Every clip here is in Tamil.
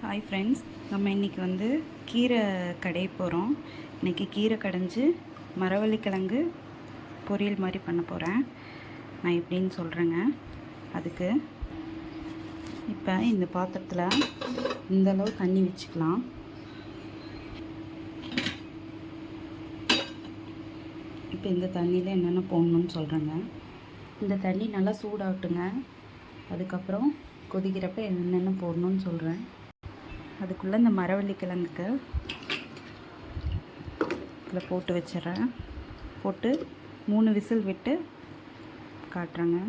ஹாய் ஃப்ரெண்ட்ஸ், நம்ம இன்றைக்கி வந்து கீரை கடைய போகிறோம். இன்றைக்கி கீரை கடைஞ்சி மரவள்ளிக்கிழங்கு பொரியல் மாதிரி பண்ண போகிறேன். நான் எப்படின்னு சொல்கிறேங்க. அதுக்கு இப்போ இந்த பாத்திரத்தில் இந்தளவு தண்ணி வச்சுக்கலாம். இப்போ இந்த தண்ணியில் என்னென்ன போடணும்னு சொல்கிறேங்க. இந்த தண்ணி நல்லா சூடாகட்டுங்க. அதுக்கப்புறம் கொதிக்கிறப்ப என்னென்ன போடணும்னு சொல்கிறேன். அதுக்குள்ளே இந்த மரவள்ளிக்கிழங்குக்கு இதில் போட்டு வச்சிட்றேன். போட்டு 3 விசில் விட்டு காட்டுறேங்க.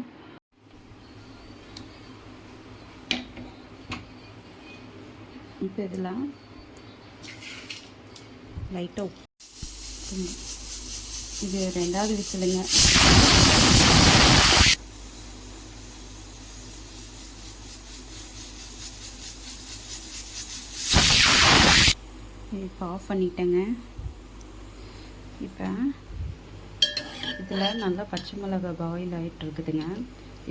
இப்போ இதில் லைட்டாக உப்பு, இது 2வது விசிலுங்க. இப்போ ஆஃப் பண்ணிட்டேங்க. இப்போ இதில் நல்லா பச்சை மிளகாய் பாயில் ஆகிட்டு இருக்குதுங்க.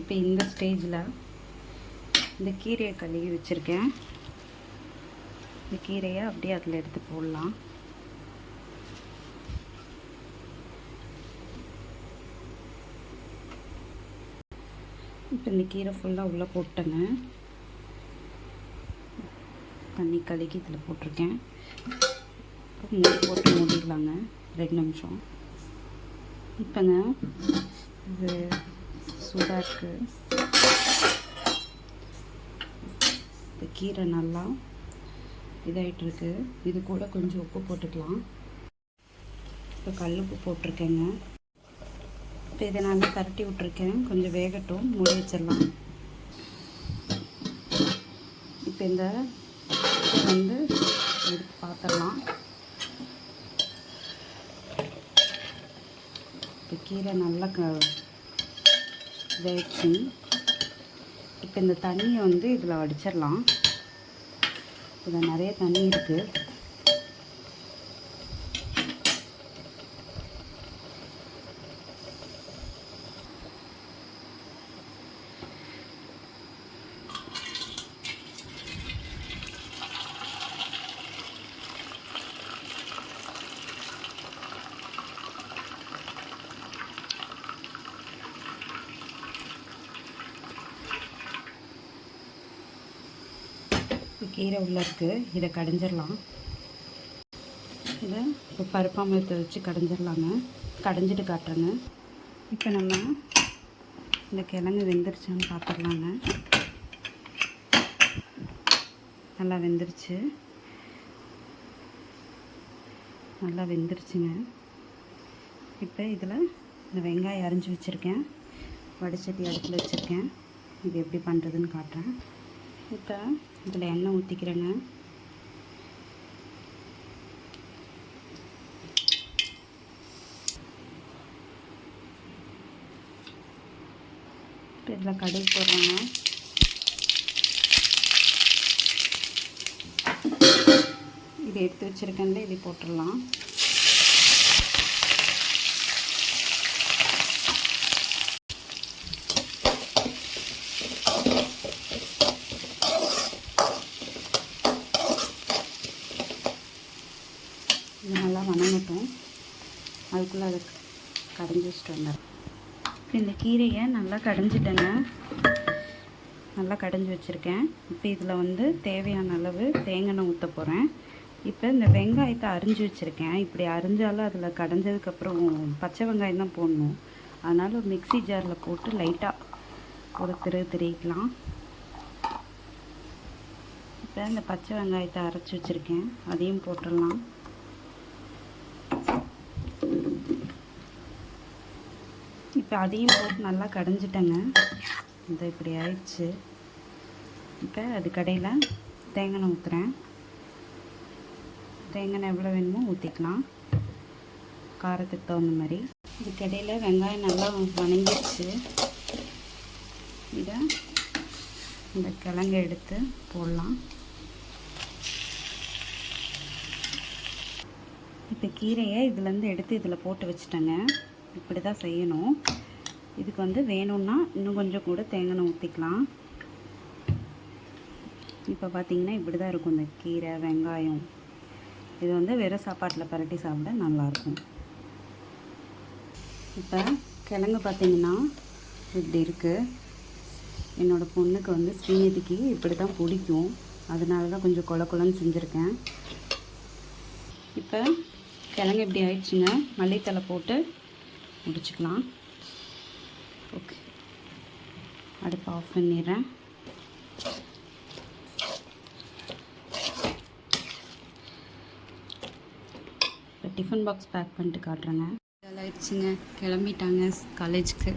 இப்போ இந்த ஸ்டேஜில் இந்த கீரையை கழுவி வச்சுருக்கேன். இந்த கீரையை அப்படியே அதில் எடுத்து போடலாம். இப்போ இந்த கீரை ஃபுல்லாக உள்ளே போட்டேங்க. தண்ணி கழுகி இதில் போட்டிருக்கேன். மூடி போட்டு மூடிடலாங்க 2 நிமிஷம். இப்போங்க இது சூடாக இருக்குது. இந்த கீரை நல்லா இதாகிட்டுருக்கு. இது கூட கொஞ்சம் உப்பு போட்டுக்கலாம். இப்போ கல் உப்பு போட்டிருக்கேங்க. இப்போ இதை நல்லா பரட்டி விட்ருக்கேன். கொஞ்சம் வேகட்டும், மூடி வச்சிடலாம். இப்போ இந்த வந்து எடுத்து பார்த்துடலாம். இப்போ கீரை நல்லா வேச்சு. இப்போ இந்த தண்ணியை வந்து இதில் வடிச்சிடலாம். இதில் நிறைய தண்ணி இருக்குது. கீரை உள்ளே இருக்குது. இதை கடைஞ்சிடலாம். இதை இப்போ பருப்பாமரத்தை வச்சு கடைஞ்சிடலாங்க. கடைஞ்சிட்டு காட்டுறேங்க. இப்போ நம்ம இந்த கிழங்கு வெந்துருச்சான்னு பார்த்துடலாங்க. நல்லா வெந்துருச்சு. நல்லா வெந்துருச்சுங்க. இப்போ இதில் இந்த வெங்காயம் அரிஞ்சு வச்சுருக்கேன். வடிச்சட்டி அடுப்பில் வச்சுருக்கேன். இது எப்படி பண்ணுறதுன்னு காட்டுறேன். இப்போ இதில் எண்ணெய் ஊற்றிக்கிறேங்க. இப்போ இதில் கடுகு போடுறாங்க. இது எடுத்து வச்சுருக்கேன்ல, இது போட்டுடலாம். இது நல்லா வணங்கட்டும். அதுக்குள்ளே அதை கடைஞ்சி வச்சுட்டு வந்தேன். இந்த கீரையை நல்லா கடைஞ்சிட்டேங்க. நல்லா கடைஞ்சி வச்சுருக்கேன். இப்போ இதில் வந்து தேவையான அளவு தேங்காய் ஊற்ற போகிறேன். இப்போ இந்த வெங்காயத்தை அரிஞ்சு வச்சுருக்கேன். இப்படி அரிஞ்சாலும் அதில் கடைஞ்சதுக்கப்புறம் பச்சை வெங்காயம் தான் போடணும். அதனால் ஒரு மிக்ஸி ஜாரில் போட்டு லைட்டாக ஒரு திரிக்கலாம். இப்போ இந்த பச்சை வெங்காயத்தை அரைச்சி வச்சுருக்கேன். அதையும் போட்டுடலாம். இப்போ அதையும் போட்டு நல்லா கடைஞ்சிட்டேங்க. இந்த இப்படி ஆயிடுச்சு. இப்போ அது கடையில் தேங்காய் ஊற்றுறேன். தேங்காய் எவ்வளோ வேணுமோ ஊற்றிக்கலாம், காரத்துக்கு தகுந்த மாதிரி. இது கடையில் வெங்காயம் நல்லா வணங்கிடுச்சு. இதை இந்த கிழங்கு எடுத்து போடலாம். இப்போ கீரையை இதுலேருந்து எடுத்து இதில் போட்டு வச்சுட்டேங்க. இப்படி தான் செய்யணும். இதுக்கு வந்து வேணும்னா இன்னும் கொஞ்சம் கூட தேங்காய் ஊற்றிக்கலாம். இப்போ பார்த்தீங்கன்னா இப்படி தான் இருக்கும் இந்த கீரை வெங்காயம். இது வந்து வெறும் சாப்பாட்டில் பரட்டி சாப்பிட நல்லாயிருக்கும். இப்போ கிழங்கு பார்த்தீங்கன்னா இப்படி இருக்குது. என்னோடய பொண்ணுக்கு வந்து ஸ்ரீநிதிக்கு இப்படி தான் பிடிக்கும். அதனால தான் கொஞ்சம் கொலன்னு செஞ்சுருக்கேன். இப்போ கிழங்கு இப்படி ஆயிடுச்சுங்க. மல்லித்தலை போட்டு முடிச்சுக்கலாம். ஓகே, அடுப்பு ஆஃப் பண்ணிடுறேன். இப்போ டிஃபன் பாக்ஸ் பேக் பண்ணிட்டு காட்டுறேங்க. ஆயிடுச்சுங்க, கிளம்பிட்டாங்க காலேஜுக்கு.